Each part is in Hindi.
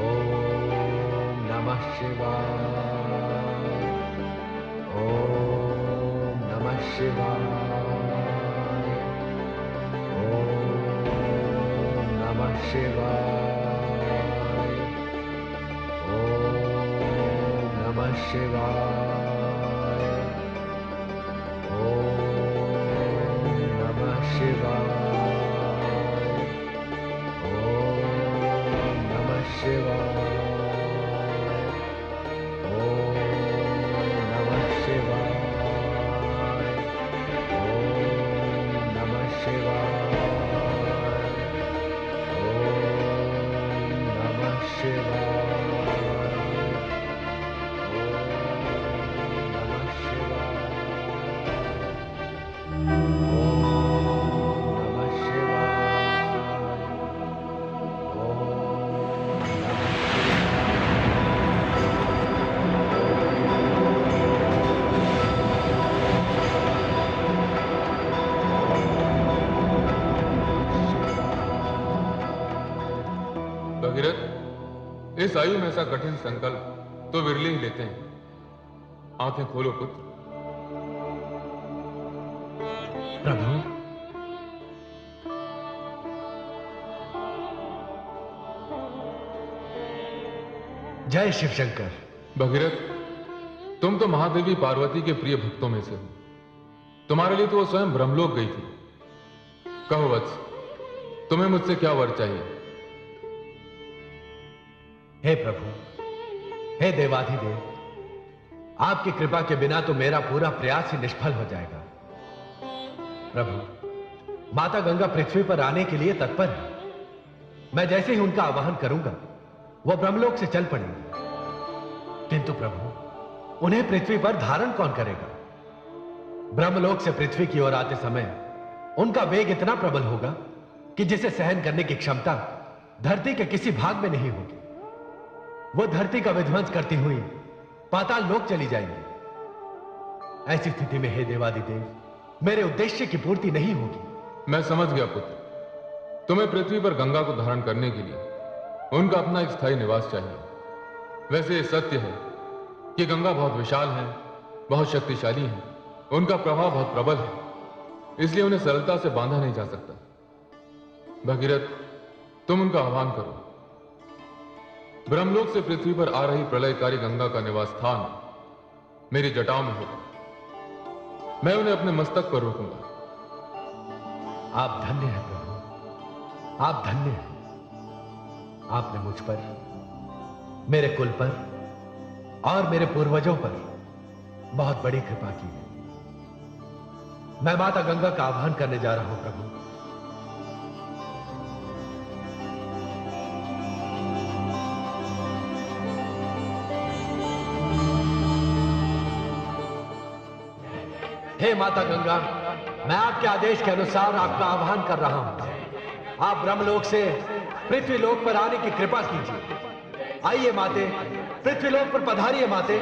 ओम नमः शिवाय। ओम नमः शिवाय। ओम नमः शिवाय। ओम नमः शिवाय। ओम नमः शिवाय। ओम नमः शिवाय। ओम नमः शिवाय। ओम नमः शिवाय। ओम नमः शिवाय। भगीरथ, इस आयु में ऐसा कठिन संकल्प तो विरले ही लेते हैं। आंखें खोलो पुत्र। प्रभु, जय शिव शंकर। भगीरथ, तुम तो महादेवी पार्वती के प्रिय भक्तों में से हो। तुम्हारे लिए तो वो स्वयं ब्रह्मलोक गई थी। कहो वत्स, तुम्हें मुझसे क्या वर चाहिए? हे प्रभु, हे देवाधिदेव, आपकी कृपा के बिना तो मेरा पूरा प्रयास ही निष्फल हो जाएगा। प्रभु, माता गंगा पृथ्वी पर आने के लिए तत्पर है। मैं जैसे ही उनका आवाहन करूंगा, वह ब्रह्मलोक से चल पड़ेंगे। किंतु प्रभु, उन्हें पृथ्वी पर धारण कौन करेगा? ब्रह्मलोक से पृथ्वी की ओर आते समय उनका वेग इतना प्रबल होगा कि जिसे सहन करने की क्षमता धरती के किसी भाग में नहीं होगी। वो धरती का विध्वंस करती हुई पाताल लोक चली जाएंगी। ऐसी स्थिति में हे देवादिदेव, मेरे उद्देश्य की पूर्ति नहीं होगी। मैं समझ गया पुत्र। तुम्हें पृथ्वी पर गंगा को धारण करने के लिए उनका अपना एक स्थायी निवास चाहिए। वैसे ये सत्य है कि गंगा बहुत विशाल है, बहुत शक्तिशाली है, उनका प्रभाव बहुत प्रबल है, इसलिए उन्हें सरलता से बांधा नहीं जा सकता। भगीरथ, तुम उनका आह्वान करो। ब्रह्मलोक से पृथ्वी पर आ रही प्रलयकारी गंगा का निवास स्थान मेरी जटाओं में होगा। मैं उन्हें अपने मस्तक पर रोकूंगा। आप धन्य हैं प्रभु, आप धन्य हैं। आपने मुझ पर, मेरे कुल पर और मेरे पूर्वजों पर बहुत बड़ी कृपा की है। मैं माता गंगा का आह्वान करने जा रहा हूं प्रभु। हे माता गंगा, मैं आपके आदेश के अनुसार आपका आह्वान कर रहा हूं। आप ब्रह्मलोक से पृथ्वीलोक पर आने की कृपा कीजिए। आइए माते, पृथ्वीलोक पर पधारिए माते।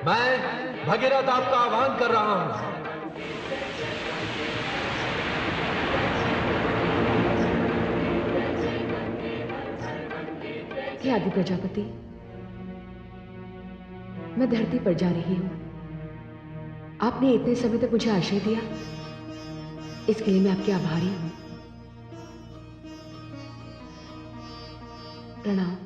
मैं भगीरथ आपका आह्वान कर रहा हूं। हे आदि प्रजापति, मैं धरती पर जा रही हूं। आपने इतने समय तक मुझे आश्रय दिया, इसके लिए मैं आपकी आभारी हूं। प्रणाम।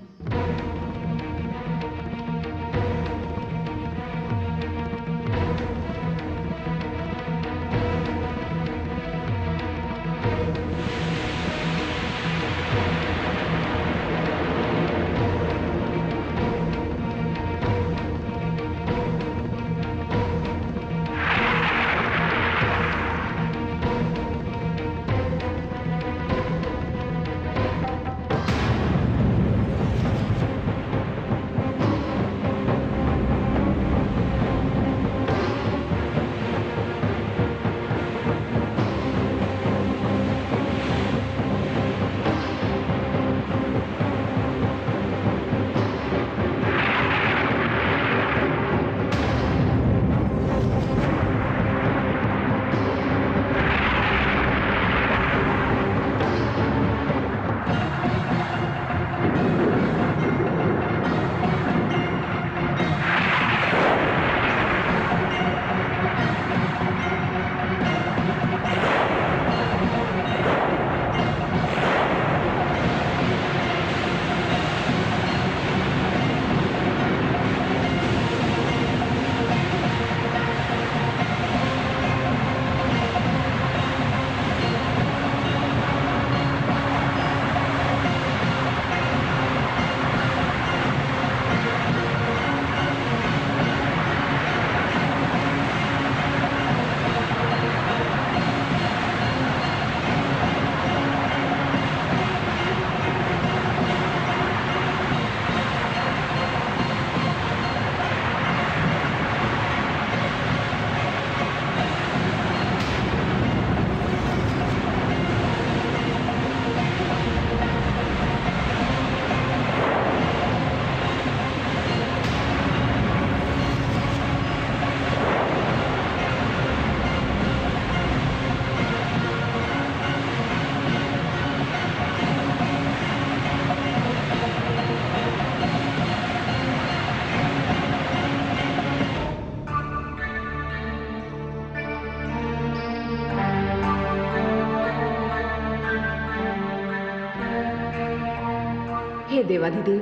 हे देवाधिदेव,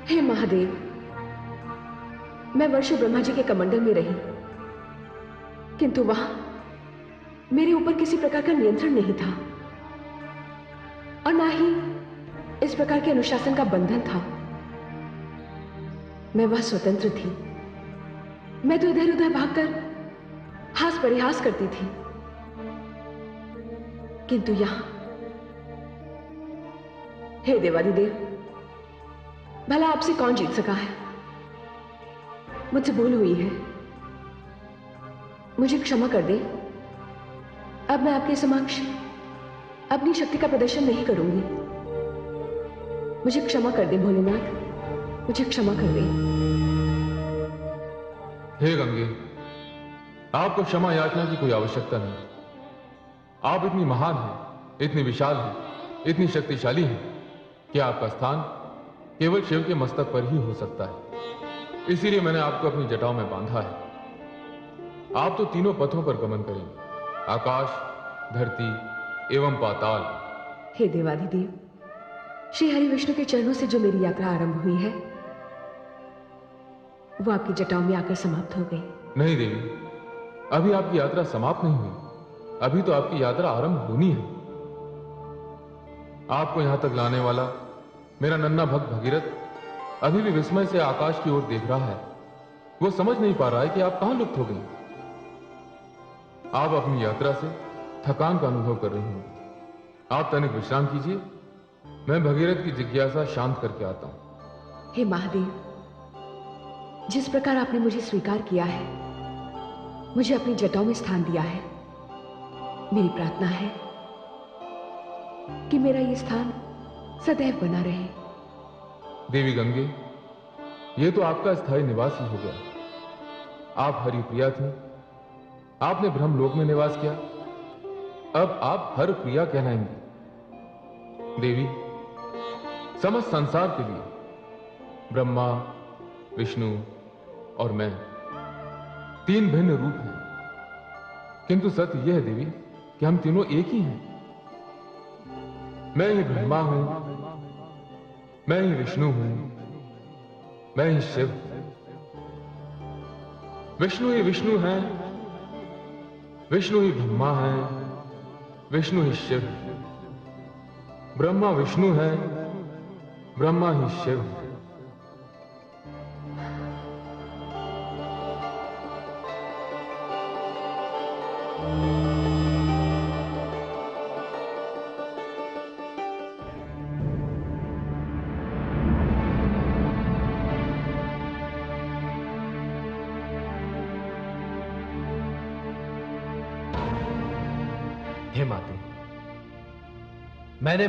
हे महादेव, मैं वर्षों ब्रह्मा जी के कमंडल में रही, किंतु वहां मेरे ऊपर किसी प्रकार का नियंत्रण नहीं था और ना ही इस प्रकार के अनुशासन का बंधन था। मैं वह स्वतंत्र थी। मैं तो इधर उधर भागकर हास परिहास करती थी, किंतु यहां, हे देवाधिदेव, भला आपसे कौन जीत सका है? मुझसे भूल हुई है, मुझे क्षमा कर दे। अब मैं आपके समक्ष अपनी शक्ति का प्रदर्शन नहीं करूंगी। मुझे क्षमा कर दे भोलेनाथ, मुझे क्षमा कर दे। हे गंगे, आपको क्षमा याचना की कोई आवश्यकता नहीं। आप इतनी महान हैं, इतनी विशाल हैं, इतनी शक्तिशाली हैं कि आपका स्थान केवल शिव के मस्तक पर ही हो सकता है। इसीलिए मैंने आपको अपनी जटाओं में बांधा है। आप तो तीनों पथों पर गमन करेंगे, आकाश, धरती एवं पाताल। हे देवाधिदेव, श्री हरि विष्णु के चरणों से जो मेरी यात्रा आरंभ हुई है, वो आपकी जटाओं में आकर समाप्त हो गई। नहीं देवी, अभी आपकी यात्रा समाप्त नहीं हुई। अभी तो आपकी यात्रा आरंभ होनी है। आपको यहां तक लाने वाला मेरा नन्हा भक्त भगीरथ अभी भी विस्मय से आकाश की ओर देख रहा है। वो समझ नहीं पा रहा है कि आप कहां लुप्त हो गई। आप अपनी यात्रा से थकान का अनुभव कर रही हैं। आप तनिक विश्राम कीजिए, मैं भगीरथ की जिज्ञासा शांत करके आता हूं। हे महादेव, जिस प्रकार आपने मुझे स्वीकार किया है, मुझे अपनी जटाओं में स्थान दिया है, मेरी प्रार्थना है कि मेरा यह स्थान सदैव बना रहे। देवी गंगे, यह तो आपका स्थायी निवास ही हो गया। आप हरिप्रिया थी, आपने ब्रह्मलोक में निवास किया, अब आप हर प्रिया कहलाएंगी। देवी, समस्त संसार के लिए ब्रह्मा, विष्णु और मैं तीन भिन्न रूप हैं, किंतु सत्य यह है देवी कि हम तीनों एक ही हैं। मैं ही ब्रह्मा हूं, मैं ही विष्णु हूं, मैं ही शिव। विष्णु ही विष्णु हैं, विष्णु ही ब्रह्मा हैं, विष्णु ही शिव। ब्रह्मा विष्णु है, ब्रह्मा ही शिव। हे माते, मैंने